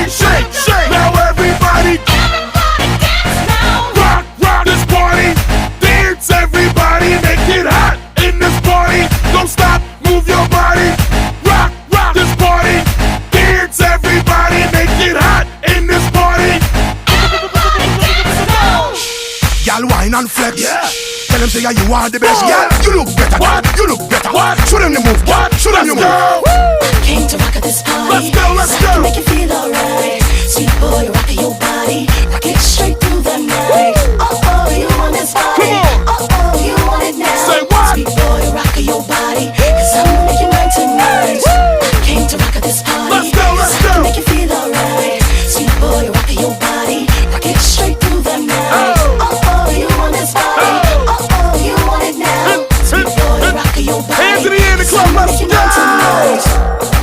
shake, shake. Now everybody dance now. rock, rock this party. Dance, everybody, make it hot in this party. Don't stop, move your body. Rock, rock this party. Dance, everybody, make it hot in this party. Y'all wine and flex. Yeah. Tell them say you are the best. Yeah, you look better. What? You look better. What? Show them the move. What? Show them your Let's move. go. Came to rock at this party. Let's go, let's so I can go. make you feel alright. Sweet boy, rock your body. Rock it straight through the night.